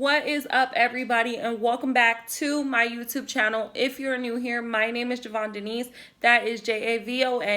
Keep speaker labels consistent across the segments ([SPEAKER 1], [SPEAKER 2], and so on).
[SPEAKER 1] What is up, everybody, and welcome back to my YouTube channel. If you're new here, my name is Javon Denise. That is JAVONDNISE,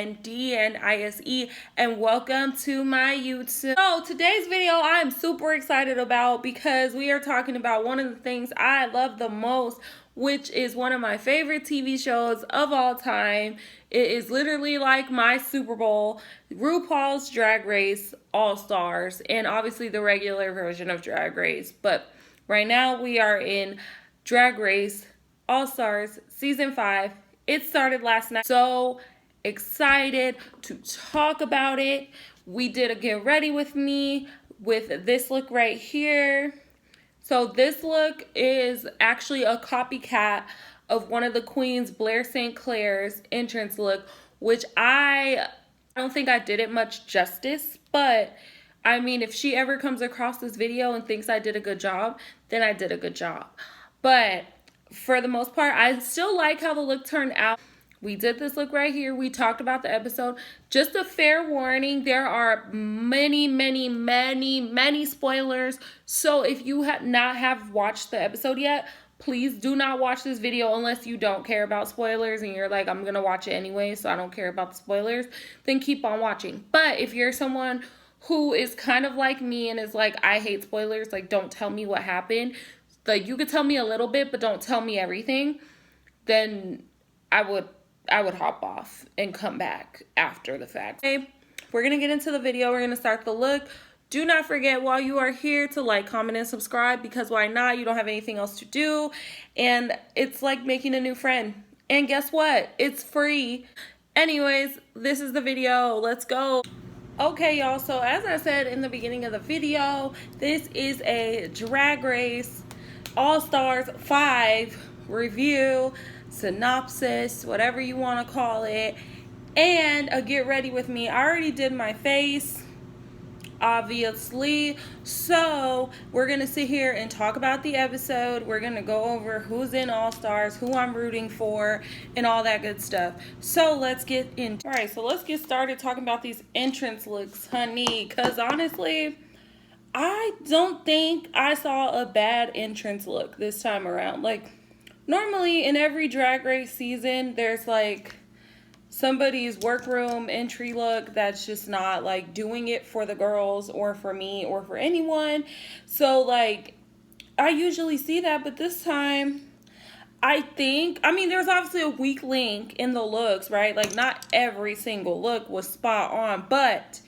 [SPEAKER 1] and welcome to my YouTube. So today's video I'm super excited about because we are talking about one of the things I love the most, which is one of my favorite TV shows of all time. It is literally like my Super Bowl, RuPaul's Drag Race All-Stars, and obviously the regular version of Drag Race. But right now we are in Drag Race All-Stars Season 5. It started last night. So excited to talk about it. We did a get ready with me with this look right here. So this look is actually a copycat of one of the queens, Blair St. Clair's entrance look, which I don't think I did it much justice, but I mean, if she ever comes across this video and thinks I did a good job, then I did a good job. But for the most part, I still like how the look turned out. We did this look right here. We talked about the episode. Just a fair warning, there are many spoilers. So if you have not watched the episode yet, please do not watch this video unless you don't care about spoilers and you're like, I'm going to watch it anyway, so I don't care about the spoilers. Then keep on watching. But if you're someone who is kind of like me and is like, I hate spoilers, like, don't tell me what happened. Like, you could tell me a little bit, but don't tell me everything. Then I would hop off and come back after the fact. Okay, we're going to get into the video. We're going to start the look. Do not forget while you are here to like, comment, and subscribe, because why not? You don't have anything else to do. And it's like making a new friend. And guess what? It's free. Anyways, this is the video. Let's go. Okay, y'all. So as I said in the beginning of the video, this is a Drag Race All-Stars 5 review, synopsis, whatever you want to call it, and a get ready with me. I already did my face, obviously, so we're gonna sit here and talk about the episode. We're gonna go over who's in All-Stars, who I'm rooting for, and all that good stuff. So let's get into. All right, so let's get started talking about these entrance looks, honey, because honestly, I don't think I saw a bad entrance look this time around. Like, normally in every Drag Race season, there's like somebody's workroom entry look that's just not like doing it for the girls or for me or for anyone. So like, I usually see that, but this time I mean, there's obviously a weak link in the looks, right? Like, not every single look was spot on, but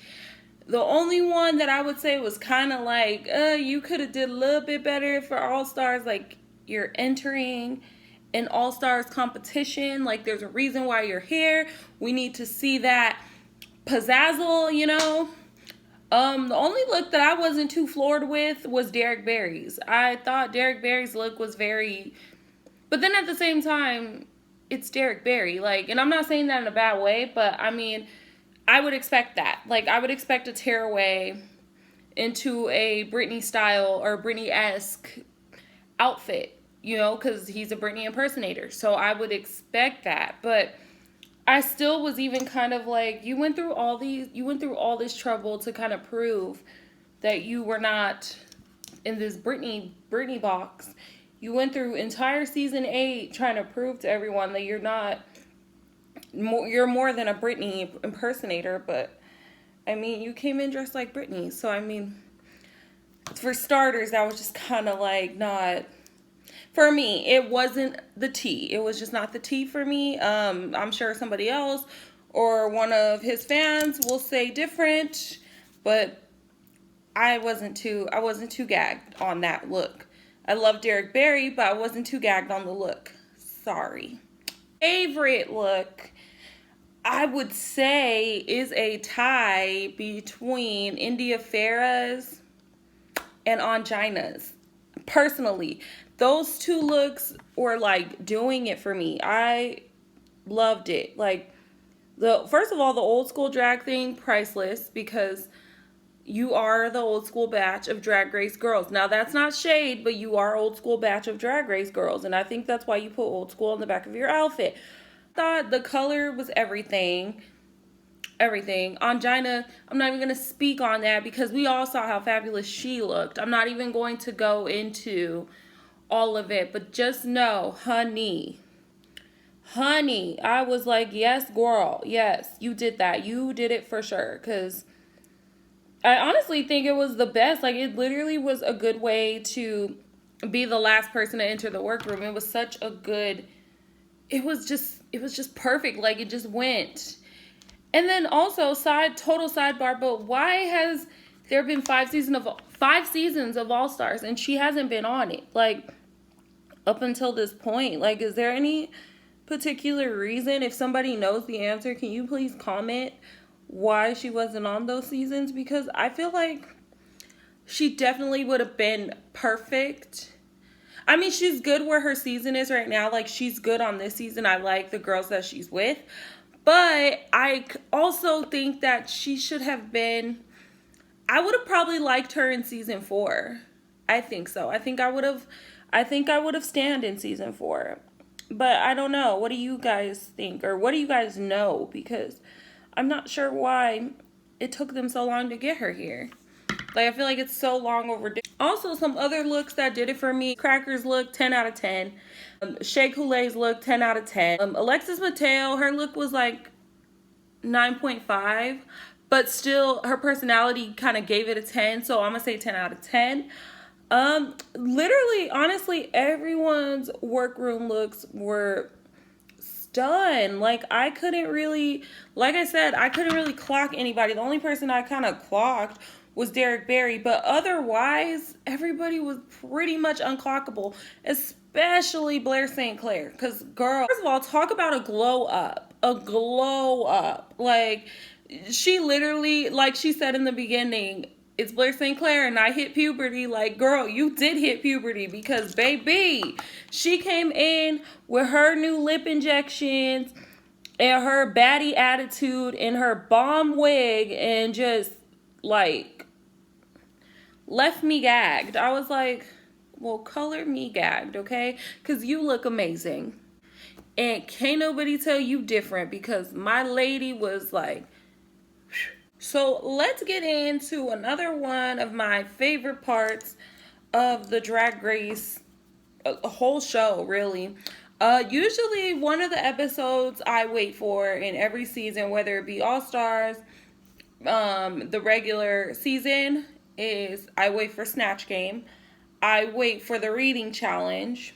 [SPEAKER 1] the only one that I would say was kind of like, you could have did a little bit better for All-Stars. Like, you're entering an All-Stars competition. Like, there's a reason why you're here. We need to see that pizzazzle, you know? The only look that I wasn't too floored with was Derek Barry's. I thought Derek Barry's look was very... But then at the same time, it's Derek Barry. Like, and I'm not saying that in a bad way, but I mean, I would expect that. Like, I would expect a tearaway into a Britney style or Britney-esque outfit, you know, because he's a Britney impersonator. So I would expect that. But I still was even kind of like, you went through all this trouble to kind of prove that you were not in this Britney box. You went through entire season 8 trying to prove to everyone that you're more than a Britney impersonator. But I mean, you came in dressed like Britney. So I mean, for starters, that was just kind of like not... For me, it wasn't the tea. It was just not the tea for me. I'm sure somebody else or one of his fans will say different, but I wasn't too gagged on that look. I love Derek Barry, but I wasn't too gagged on the look. Sorry. Favorite look, I would say, is a tie between India Farah's and Angina's. Personally, those two looks were like doing it for me. I loved it. Like, first of all, the old school drag thing, priceless, because you are the old school batch of Drag Race girls. Now, that's not shade, but you are old school batch of Drag Race girls, and I think that's why you put old school on the back of your outfit. I thought the color was everything. everything. Angina, I'm not even going to speak on that because we all saw how fabulous she looked. I'm not even going to go into all of it, but just know, honey, I was like, yes, girl, yes, you did that. You did it for sure, because I honestly think it was the best. Like, it literally was a good way to be the last person to enter the workroom. It was such a good, it was just perfect. Like, it just went. And then also, total sidebar, but why has there been 5 seasons of All Stars and she hasn't been on it? Like, up until this point, like, is there any particular reason? If somebody knows the answer, can you please comment why she wasn't on those seasons? Because I feel like she definitely would have been perfect. I mean, she's good where her season is right now. Like, she's good on this season. I like the girls that she's with. But I also think that she should have been, I would have probably liked her in season 4. I think so. I think I would have stand in season 4. But I don't know. What do you guys think? Or what do you guys know? Because I'm not sure why it took them so long to get her here. Like, I feel like it's so long overdue. Also, some other looks that did it for me. Cracker's look, 10 out of 10. Shea Coulee's look, 10 out of 10. Alexis Mateo, her look was like 9.5. But still, her personality kind of gave it a 10. So I'm going to say 10 out of 10. Literally, honestly, everyone's workroom looks were done. Like, I couldn't really, like I said, I couldn't really clock anybody. The only person I kind of clocked was Derek Barry, but otherwise everybody was pretty much unclockable, especially Blair St. Clair. Because, girl, first of all, talk about a glow up. Like, she literally, like she said in the beginning, it's Blair St. Clair and I hit puberty. Like, girl, you did hit puberty, because, baby, she came in with her new lip injections and her baddie attitude and her bomb wig and just, like, left me gagged. I was like, well, color me gagged, okay? Because you look amazing. And can't nobody tell you different, because my lady was like, so let's get into another one of my favorite parts of the Drag Race, a whole show, really. Usually one of the episodes I wait for in every season, whether it be All Stars, the regular season, is I wait for Snatch Game. I wait for the reading challenge.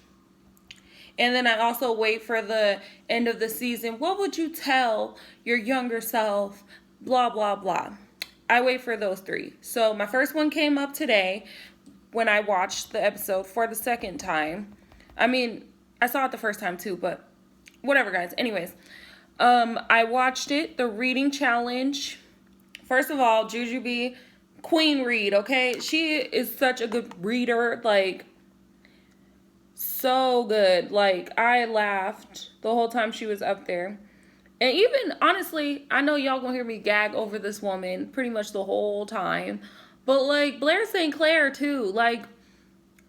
[SPEAKER 1] And then I also wait for the end of the season. What would you tell your younger self? Blah, blah, blah. I wait for those 3. So my first one came up today when I watched the episode for the second time. I mean, I saw it the first time too, but whatever, guys. Anyways, I watched it, the reading challenge. First of all, Jujubee, queen read, okay? She is such a good reader, like, so good. Like, I laughed the whole time she was up there. And even, honestly, I know y'all gonna hear me gag over this woman pretty much the whole time. But, like, Blair St. Clair, too. Like,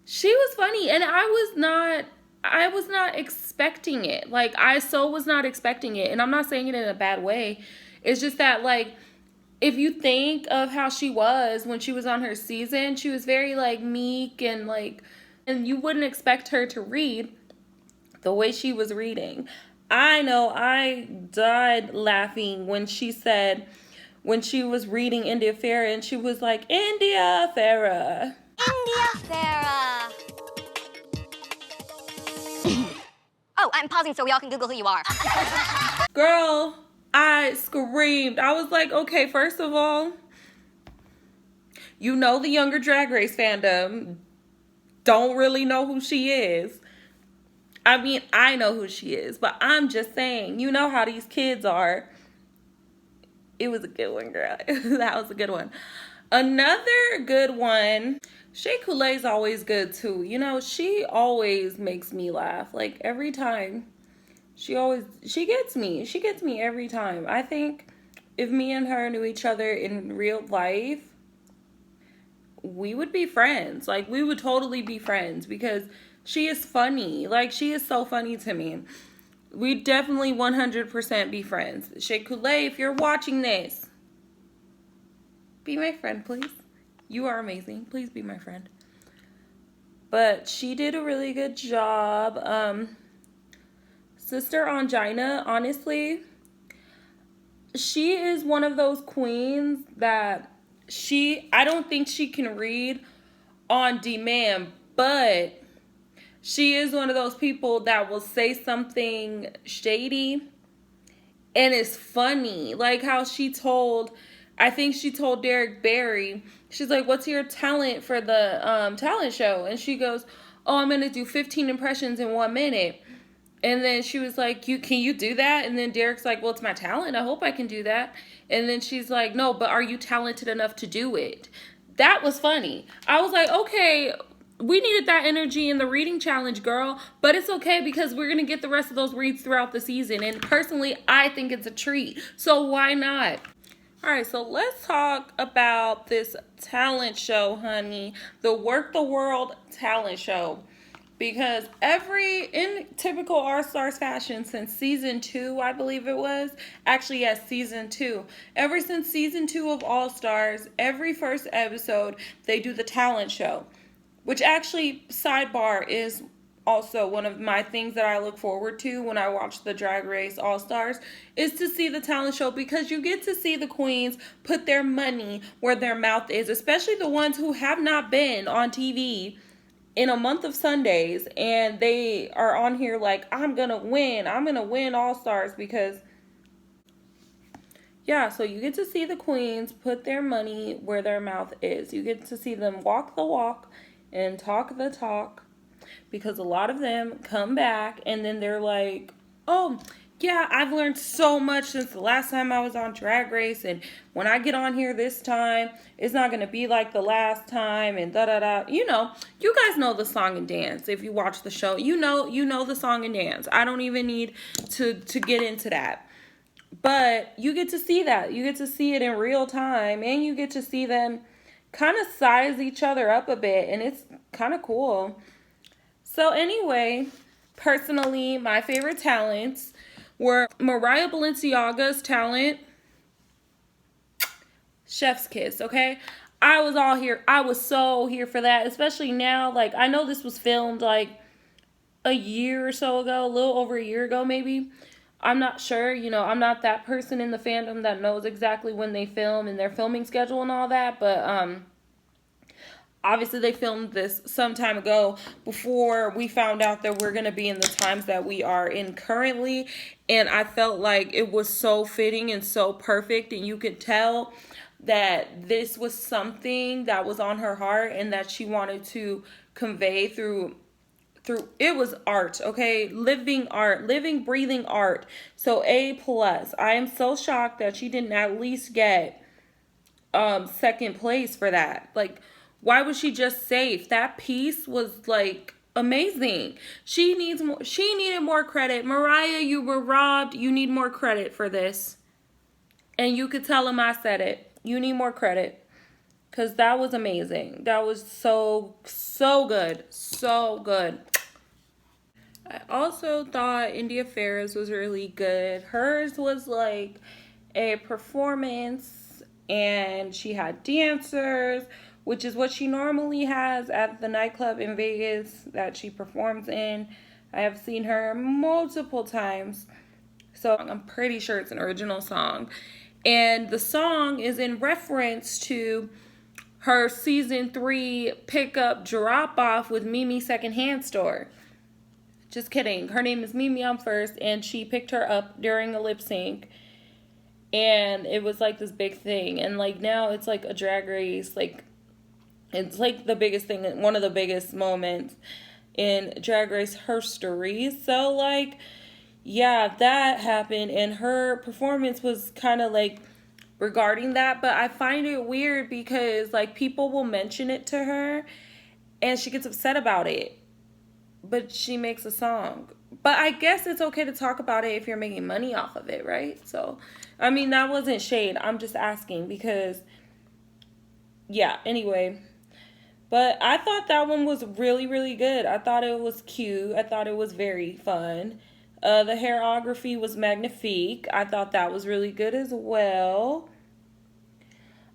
[SPEAKER 1] she was funny. And I was not expecting it. Like, I so was not expecting it. And I'm not saying it in a bad way. It's just that, like, if you think of how she was when she was on her season, she was very, like, meek and, like, and you wouldn't expect her to read the way she was reading. I know I died laughing when she said, when she was reading India Farah, and she was like, India Farah.
[SPEAKER 2] India Farah. Oh, I'm pausing so we all can Google who you are.
[SPEAKER 1] Girl, I screamed. I was like, okay, first of all, you know the younger Drag Race fandom don't really know who she is. I mean, I know who she is, but I'm just saying, you know how these kids are. It was a good one, girl. That was a good one. Another good one, Shea Coulee's always good too. You know, she always makes me laugh. Like, every time. She gets me. She gets me every time. I think if me and her knew each other in real life, we would be friends. Like, we would totally be friends, because she is funny. Like, she is so funny to me. We definitely 100% be friends. Shea Coulee, if you're watching this, be my friend, please. You are amazing. Please be my friend. But she did a really good job. Sister Angina, honestly, she is one of those queens that I don't think she can read on demand, but she is one of those people that will say something shady and it's funny. Like how I think she told Derek Barry, she's like, what's your talent for the talent show? And she goes, oh, I'm going to do 15 impressions in 1 minute. And then she was like, can you do that? And then Derek's like, well, it's my talent. I hope I can do that. And then she's like, no, but are you talented enough to do it? That was funny. I was like, okay, we needed that energy in the reading challenge, girl. But it's okay because we're going to get the rest of those reads throughout the season. And personally, I think it's a treat. So why not? All right, so let's talk about this talent show, honey. The Work the World talent show. Because in typical All Stars fashion, since season 2, I believe it was. Actually, yes, season 2. Ever since season 2 of All Stars, every first episode, they do the talent show. Which actually, sidebar, is also one of my things that I look forward to when I watch the Drag Race All Stars, is to see the talent show, because you get to see the queens put their money where their mouth is, especially the ones who have not been on TV in a month of Sundays, and they are on here like, I'm gonna win All Stars, because yeah, so you get to see the queens put their money where their mouth is. You get to see them walk the walk and talk the talk, because a lot of them come back and then they're like, oh yeah, I've learned so much since the last time I was on Drag Race, and when I get on here this time, it's not going to be like the last time, and da-da-da. You guys know the song and dance. If you watch the show, you know the song and dance. I don't even need to get into that. But you get to see that. You get to see it in real time, and you get to see them kind of size each other up a bit, and it's kind of cool. So anyway, personally, my favorite talents were Mariah Balenciaga's talent, chef's kiss, okay? I was so here for that, especially now. Like, I know this was filmed like a year or so ago, a little over a year ago maybe. I'm not sure, I'm not that person in the fandom that knows exactly when they film and their filming schedule and all that, but obviously they filmed this some time ago before we found out that we're going to be in the times that we are in currently. And I felt like it was so fitting and so perfect. And you could tell that this was something that was on her heart and that she wanted to convey through it was art, okay? Living art, living, breathing art. So A+. I am so shocked that she didn't at least get second place for that. Like, why was she just safe? That piece was like amazing. She needed more credit. Mariah, you were robbed. You need more credit for this. And you could tell him I said it. You need more credit. Because that was amazing. That was so good. So good. I also thought India Ferris was really good. Hers was like a performance, and she had dancers, which is what she normally has at the nightclub in Vegas that she performs in. I have seen her multiple times. So I'm pretty sure it's an original song. And the song is in reference to her season 3 pickup drop off with Mimi secondhand store. Just kidding. Her name is Mimi on First, and she picked her up during a lip sync. And it was like this big thing. And like now it's like a Drag Race, like it's like the biggest thing, one of the biggest moments in Drag Race history. So like, yeah, that happened, and her performance was kind of like regarding that. But I find it weird because like people will mention it to her and she gets upset about it, but she makes a song. But I guess it's okay to talk about it if you're making money off of it, right? So, I mean, that wasn't shade. I'm just asking because, yeah, anyway. But I thought that one was really, really good. I thought it was cute. I thought it was very fun. The hairography was magnifique. I thought that was really good as well.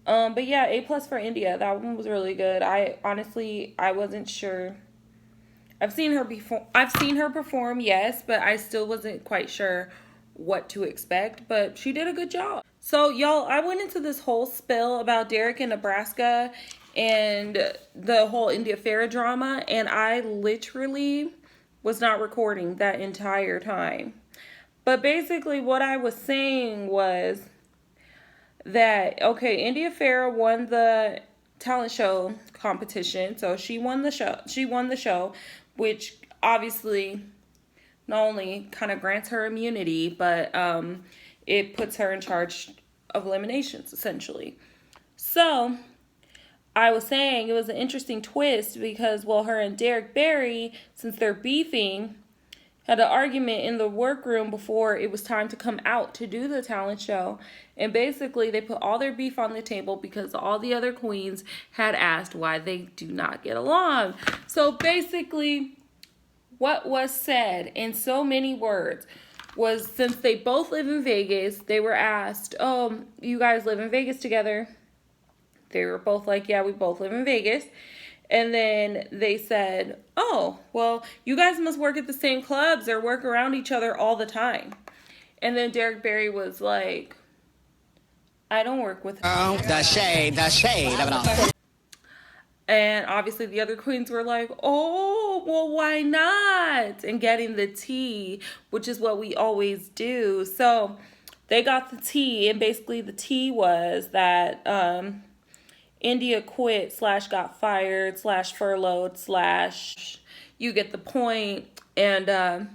[SPEAKER 1] But yeah, A+ for India. That one was really good. I honestly, I wasn't sure. I've seen her before. I've seen her perform, yes, but I still wasn't quite sure what to expect. But she did a good job. So y'all, I went into this whole spill about Derek in Nebraska and the whole India Farah drama, and I literally was not recording that entire time. But basically, what I was saying was that, okay, India Farah won the talent show competition, so she won the show, which obviously not only kind of grants her immunity, but it puts her in charge of eliminations, essentially. So I was saying it was an interesting twist because, well, her and Derek Barry, since they're beefing, had an argument in the workroom before it was time to come out to do the talent show. And basically, they put all their beef on the table because all the other queens had asked why they do not get along. So basically, what was said in so many words was, since they both live in Vegas, they were asked, oh, you guys live in Vegas together? They were both like, yeah, we both live in Vegas. And then they said, oh, well, you guys must work at the same clubs or work around each other all the time. And then Derek Barry was like, I don't work with him.
[SPEAKER 3] Oh, the shade of it all.
[SPEAKER 1] And obviously the other queens were like, oh, well, why not? And getting the tea, which is what we always do. So they got the tea, and basically the tea was that India quit / got fired / furloughed / you get the point. And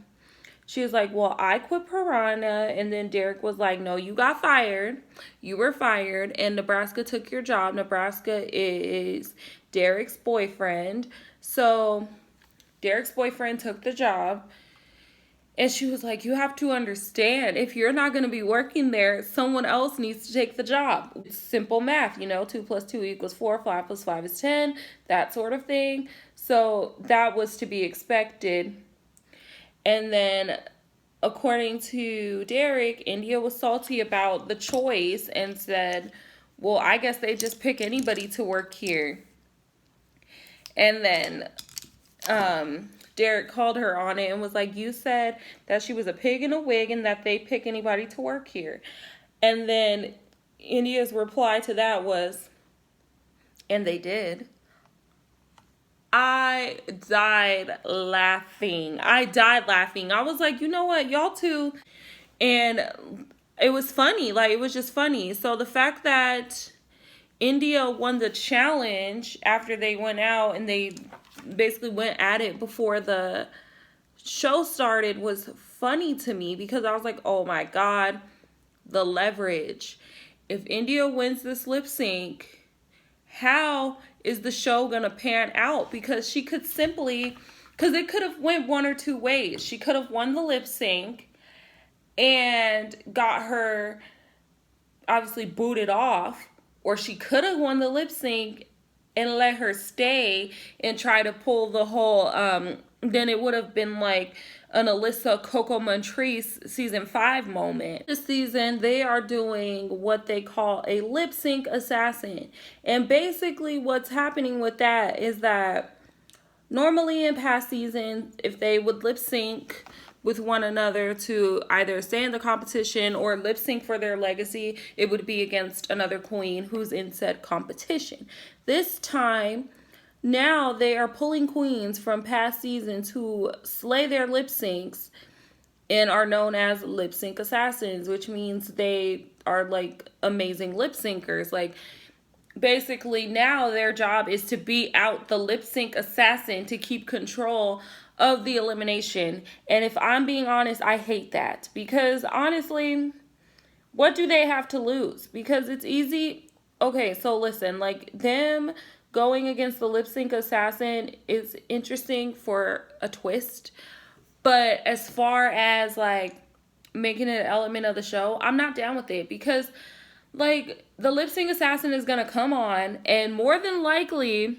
[SPEAKER 1] she was like, well, I quit Piranha. And then Derek was like, no, you got fired. You were fired. And Nebraska took your job. Nebraska is Derek's boyfriend. So Derek's boyfriend took the job. And she was like, you have to understand, if you're not going to be working there, someone else needs to take the job. It's simple math, 2 + 2 = 4, 5 + 5 is 10, that sort of thing. So that was to be expected. And then, according to Derek, India was salty about the choice and said, well, I guess they just pick anybody to work here. And then Derek called her on it and was like, you said that she was a pig in a wig and that they pick anybody to work here. And then India's reply to that was, and they did. I died laughing. I was like, you know what, y'all two. And it was funny. Like, it was just funny. So the fact that India won the challenge after they went out and they basically went at it before the show started was funny to me, because I was like, oh my God, the leverage. If India wins this lip sync, how is the show gonna pan out? Because she could simply, because it could have went one or two ways. She could have won the lip sync and got her obviously booted off, or she could have won the lip sync and let her stay and try to pull the whole, then it would have been like an Alyssa Coco Montrese season 5 moment. This season, they are doing what they call a lip sync assassin. And basically what's happening with that is that normally in past seasons, if they would lip sync with one another to either stay in the competition or lip sync for their legacy, it would be against another queen who's in said competition. This time, now they are pulling queens from past seasons who slay their lip syncs and are known as lip sync assassins, which means they are like amazing lip syncers. Like, basically now their job is to beat out the lip sync assassin to keep control of the elimination. And if I'm being honest, I hate that, because honestly, what do they have to lose? Because it's easy. Okay, so listen, like, them going against the lip sync assassin is interesting for a twist, but as far as like making it an element of the show, I'm not down with it, because like the lip sync assassin is gonna come on and more than likely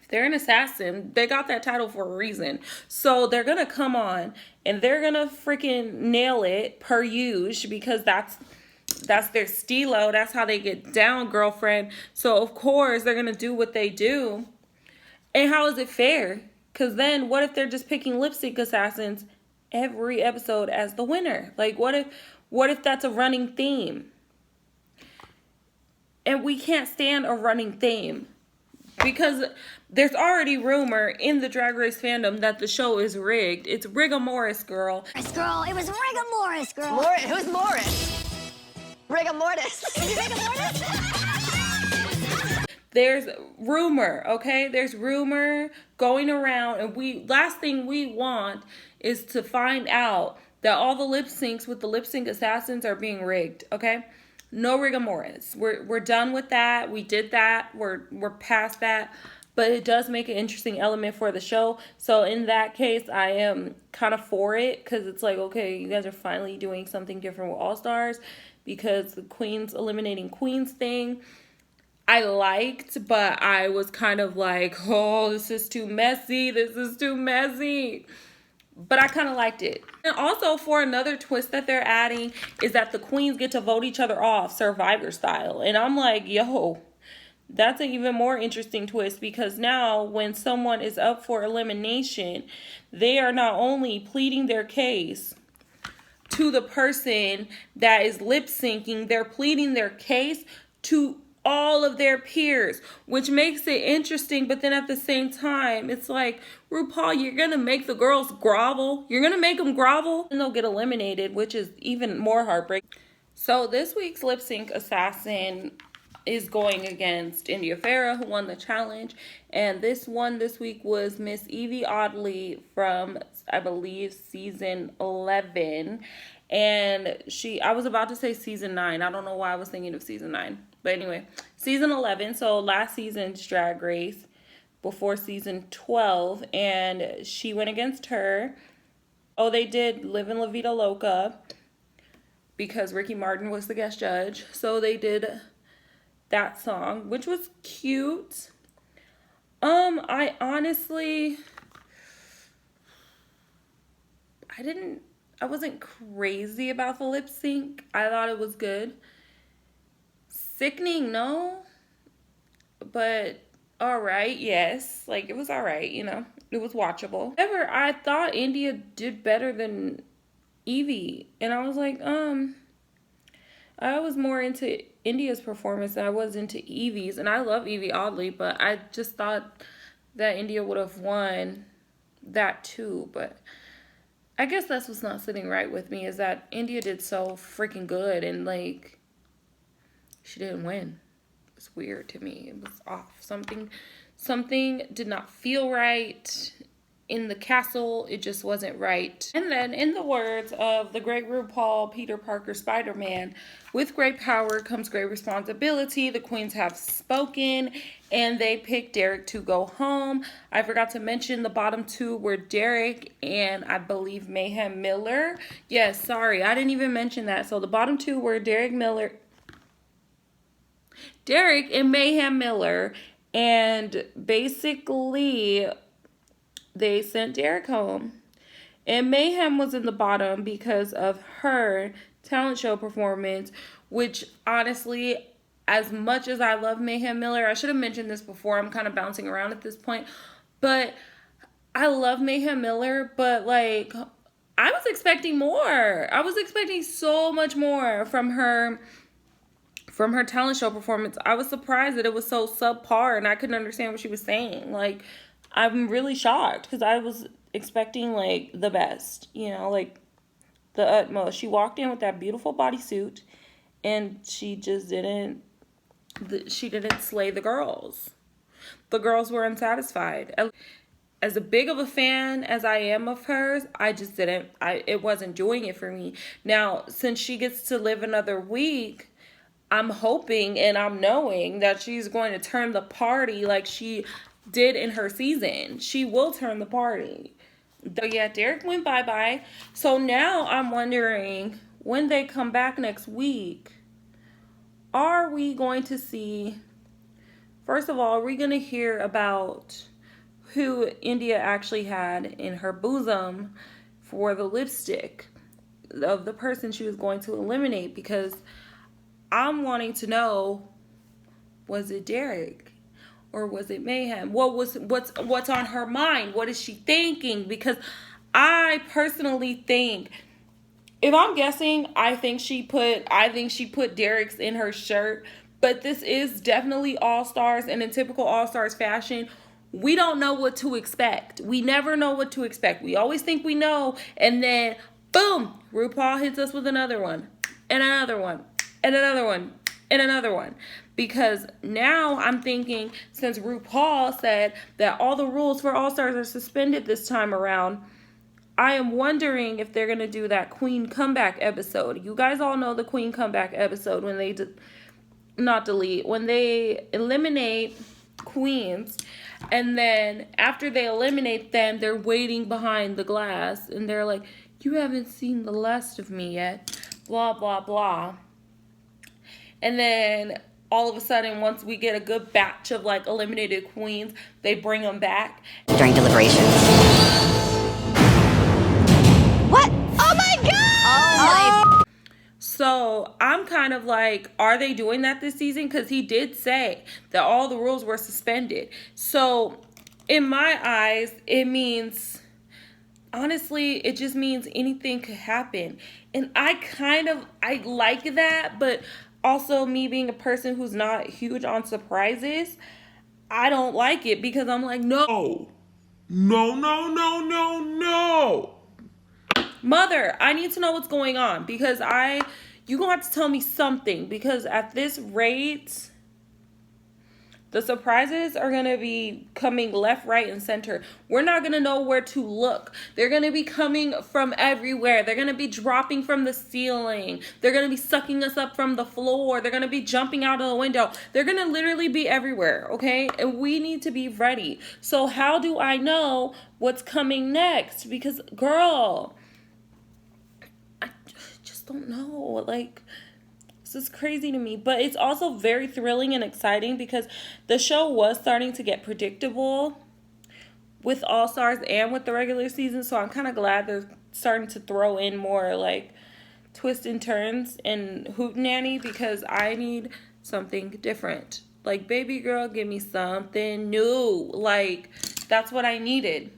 [SPEAKER 1] They're an assassin. They got that title for a reason. So they're going to come on and they're going to freaking nail it per usual, because that's their stilo. That's how they get down, girlfriend. So of course they're going to do what they do. And how is it fair? Because then what if they're just picking lip sync assassins every episode as the winner? Like, what if that's a running theme? And we can't stand a running theme, because there's already rumor in the Drag Race fandom that the show is rigged. It's rigamorous, girl.
[SPEAKER 2] Girl, it was rigamorous, girl.
[SPEAKER 4] Who's Morris? Rigor mortis. Is it rigor mortis?
[SPEAKER 1] There's rumor, okay? There's rumor going around, and last thing we want is to find out that all the lip syncs with the lip sync assassins are being rigged, okay? No rigor mortis. We're done with that. We did that. We're past that. But it does make an interesting element for the show. So in that case, I am kind of for it, because it's like, okay, you guys are finally doing something different with All Stars, because the Queens eliminating Queens thing I liked, but I was kind of like, oh, this is too messy. This is too messy. But I kind of liked it. And also, for another twist that they're adding is that the queens get to vote each other off, Survivor style. And I'm like, yo, that's an even more interesting twist, because now when someone is up for elimination, they are not only pleading their case to the person that is lip syncing, they're pleading their case to all of their peers, which makes it interesting. But then at the same time, it's like, RuPaul, you're gonna make the girls grovel. You're gonna make them grovel and they'll get eliminated, which is even more heartbreaking. So this week's lip sync assassin is going against India Farah, who won the challenge. And this one this week was Miss Evie Oddly from, I believe, season 11. And I was about to say season 9. I don't know why I was thinking of season 9. But anyway, season 11. So last season's Drag Race before season 12. And she went against her. Oh, they did Livin' La Vida Loca, because Ricky Martin was the guest judge. So they did that song, which was cute. I honestly, I wasn't crazy about the lip sync. I thought it was good. Sickening, no. But alright, yes. Like, it was alright, you know. It was watchable. However, I thought India did better than Evie. And I was like, I was more into India's performance than I was into Evie's. And I love Evie Oddly, but I just thought that India would have won that too. But I guess that's what's not sitting right with me, is that India did so freaking good and, like, she didn't win. It's weird to me. It was off. Something did not feel right in the castle. It just wasn't right. And then, in the words of the great RuPaul Peter Parker Spider-Man, with great power comes great responsibility. The queens have spoken, and they picked Derek to go home. I forgot to mention the bottom two were Derek and I believe Mayhem Miller. Yes, sorry, I didn't even mention that. So the bottom two were Derek and Mayhem Miller. And basically, they sent Derek home. And Mayhem was in the bottom because of her talent show performance, which honestly, as much as I love Mayhem Miller, I should have mentioned this before. I'm kind of bouncing around at this point. But I love Mayhem Miller, but like, I was expecting more. I was expecting so much more from her talent show performance. I was surprised that it was so subpar and I couldn't understand what she was saying. Like, I'm really shocked because I was expecting, like, the best, you know, like, the utmost. She walked in with that beautiful bodysuit and she just didn't slay the girls. The girls were unsatisfied. As big of a fan as I am of hers, it wasn't doing it for me. Now, since she gets to live another week, I'm hoping and I'm knowing that she's going to turn the party like she did in her season. She will turn the party. But yeah, Derek went bye-bye. So now I'm wondering, when they come back next week, are we going to see, first of all, are we going to hear about who India actually had in her bosom for the lipstick of the person she was going to eliminate, because I'm wanting to know, was it Derek or was it Mayhem? What's on her mind? What is she thinking? Because I personally think, if I'm guessing, I think she put Derek's in her shirt. But this is definitely All Stars, and in typical All Stars fashion, we don't know what to expect. We never know what to expect. We always think we know, and then boom, RuPaul hits us with another one, and another one, and another one, and another one. Because now I'm thinking, since RuPaul said that all the rules for All Stars are suspended this time around, I am wondering if they're going to do that Queen comeback episode. You guys all know the Queen comeback episode, when they when they eliminate queens, and then after they eliminate them, they're waiting behind the glass, and they're like, you haven't seen the last of me yet, blah, blah, blah. And then all of a sudden, once we get a good batch of like eliminated queens, they bring them back
[SPEAKER 3] During deliberations.
[SPEAKER 4] What? Oh my god!
[SPEAKER 2] Oh
[SPEAKER 1] So I'm kind of like, are they doing that this season? Because he did say that all the rules were suspended. So in my eyes, it means, honestly, it just means anything could happen. And I like that, but also, me being a person who's not huge on surprises, I don't like it, because I'm like, no. Mother, I need to know what's going on, because you gonna have to tell me something, because at this rate, the surprises are gonna be coming left, right, and center. We're not gonna know where to look. They're gonna be coming from everywhere. They're gonna be dropping from the ceiling. They're gonna be sucking us up from the floor. They're gonna be jumping out of the window. They're gonna literally be everywhere, okay? And we need to be ready. So how do I know what's coming next? Because, girl, I just don't know. Like, this is crazy to me. But it's also very thrilling and exciting, because the show was starting to get predictable with All Stars and with the regular season. So I'm kind of glad they're starting to throw in more like twists and turns and hootenanny, because I need something different. Like, baby girl, give me something new. Like, that's what I needed.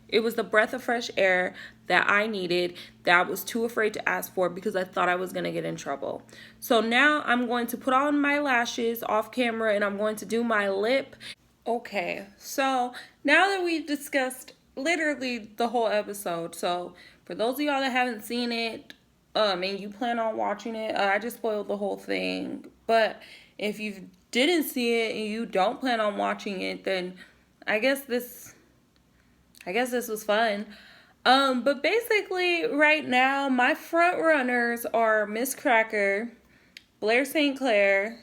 [SPEAKER 1] It was the breath of fresh air that I needed, that I was too afraid to ask for, because I thought I was going to get in trouble. So now I'm going to put on my lashes off camera, and I'm going to do my lip. Okay, so now that we've discussed literally the whole episode, so for those of y'all that haven't seen it, and you plan on watching it, I just spoiled the whole thing. But if you didn't see it and you don't plan on watching it, then I guess this was fun. But basically right now, my front runners are Miss Cracker, Blair St. Clair,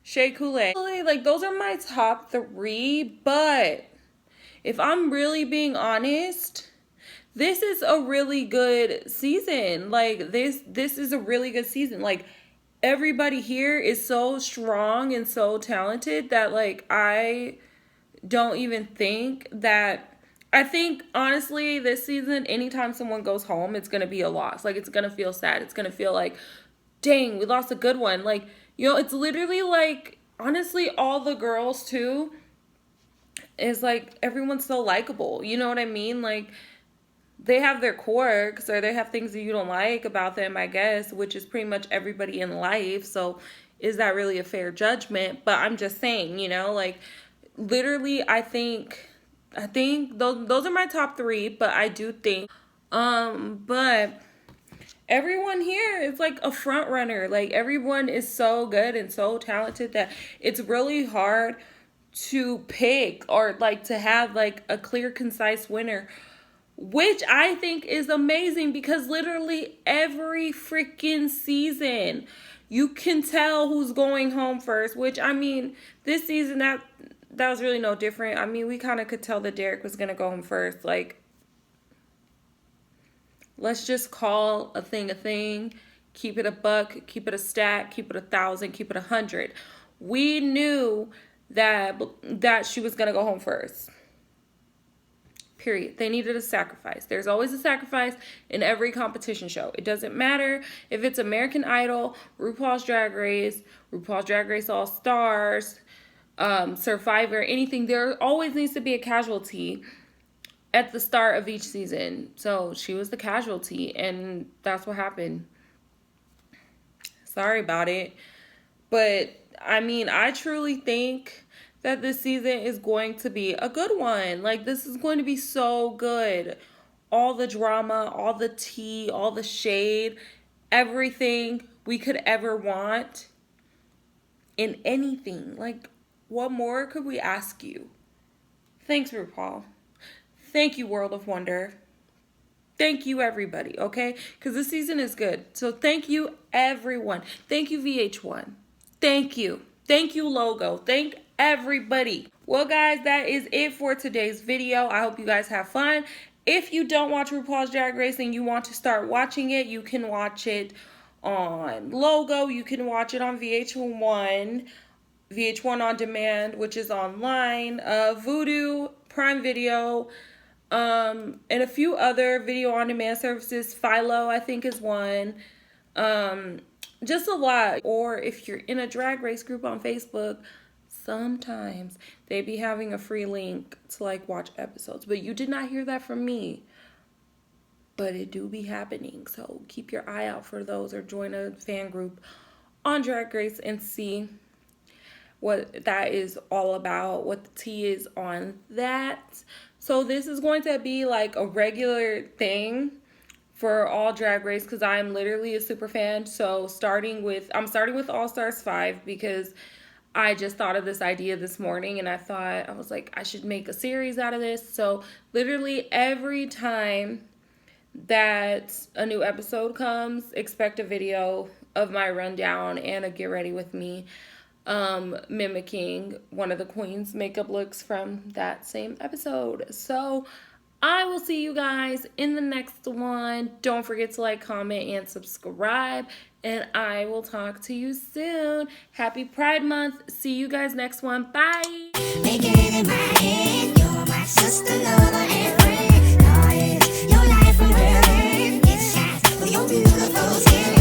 [SPEAKER 1] Shea Coulee. Like, those are my top 3, but if I'm really being honest, this is a really good season. Like, this is a really good season. Like, everybody here is so strong and so talented that, like, I don't even think that, I think, honestly, this season, anytime someone goes home, it's going to be a loss. Like, it's going to feel sad. It's going to feel like, dang, we lost a good one. Like, you know, it's literally like, honestly, all the girls, too, is like, everyone's so likable. You know what I mean? Like, they have their quirks, or they have things that you don't like about them, I guess, which is pretty much everybody in life. So, is that really a fair judgment? But I'm just saying, you know, like, literally, I think those are my top 3, but I do think, but everyone here is like a front runner. Like, everyone is so good and so talented that it's really hard to pick, or like to have like a clear, concise winner, which I think is amazing, because literally every freaking season you can tell who's going home first, which, I mean, this season that was really no different. I mean, we kind of could tell that Derek was going to go home first. Like, let's just call a thing. Keep it a buck, keep it a stack, keep it 1,000, keep it 100. We knew that she was going to go home first. Period. They needed a sacrifice. There's always a sacrifice in every competition show. It doesn't matter if it's American Idol, RuPaul's Drag Race All Stars, Survivor, anything. There always needs to be a casualty at the start of each season. So she was the casualty, and that's what happened. Sorry about it. But I mean, I truly think that this season is going to be a good one. Like, this is going to be so good. All the drama, all the tea, all the shade, everything we could ever want in anything. Like, what more could we ask you? Thanks, RuPaul. Thank you, World of Wonder. Thank you, everybody, okay? Because this season is good. So thank you, everyone. Thank you, VH1. Thank you. Thank you, Logo. Thank everybody. Well, guys, that is it for today's video. I hope you guys have fun. If you don't watch RuPaul's Drag Race and you want to start watching it, you can watch it on Logo. You can watch it on VH1 on Demand, which is online, Vudu, Prime Video, and a few other video on demand services. Philo, I think, is one. Just a lot. Or if you're in a drag race group on Facebook, sometimes they be having a free link to like watch episodes. But you did not hear that from me. But it do be happening. So keep your eye out for those, or join a fan group on Drag Race and see what that is all about, what the tea is on that. So this is going to be like a regular thing for all Drag Race, because I'm literally a super fan. So I'm starting with All Stars 5 because I just thought of this idea this morning, and I was like, I should make a series out of this. So literally every time that a new episode comes, expect a video of my rundown and a get ready with me, mimicking one of the queen's makeup looks from that same episode. So I will see you guys in the next one. Don't forget to like, comment, and subscribe, and I will talk to you soon. Happy Pride Month. See you guys next one. Bye.
[SPEAKER 2] Make it in my head, you're my sister, lover, and friend. Your life from her, it's shot for your beautiful skin.